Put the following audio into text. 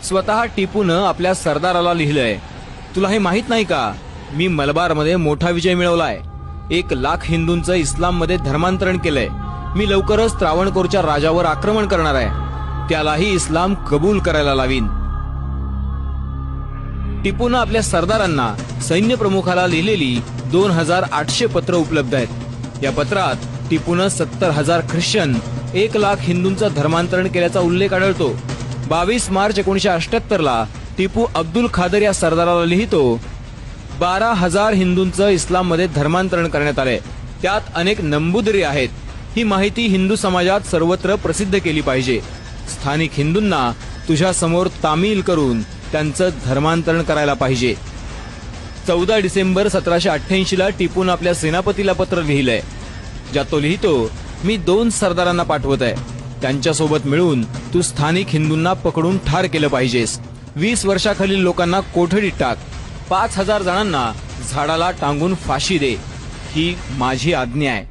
स्वतः टिपूनं आपल्या सरदाराला लिहिलंय, तुला हे माहित नाही का, मी मलबारमध्ये मोठा विजय मिळवलाय, 1,00,000 हिंदूंचं इस्लाममध्ये धर्मांतरण केलंय, मी लवकरच त्रावणकोरच्या राजावर आक्रमण करणार आहे, त्यालाही इस्लाम कबूल करायला लावीन. टिपूनं आपल्या सरदारांना सैन्य प्रमुखाला लिहिलेली 2,800 पत्र उपलब्ध आहेत. या पत्रात टिपूनं 70,000 ख्रिश्चन, 1,00,000 हिंदूंचं धर्मांतरण केल्याचा उल्लेख आढळतो. 22 मार्च 1978 टिपू अब्दुल खादर या सरदाराला लिहितो, 12,000 हिंदूंचं इस्लाममध्ये धर्मांतरण करण्यात आलंय, त्यात अनेक नंबूदरी आहेत, ही माहिती हिंदू समाजात सर्वत्र प्रसिद्ध केली पाहिजे. स्थानिक हिंदूंना तुझ्या समोर तामील करून त्यांचं धर्मांतरण करायला पाहिजे. 14 डिसेंबर 1788 टिपून आपल्या सेनापतीला पत्र लिहिलंय, ज्यात तो लिहितो, मी 2 सरदारांना पाठवत आहे, त्यांच्यासोबत मिळून तू स्थानिक हिंदूंना पकडून ठार केलं पाहिजेस. 20 वर्षाखालील लोकांना कोठडीत टाक, 5,000 जणांना झाडाला टांगून फाशी दे, ही माझी आज्ञा आहे.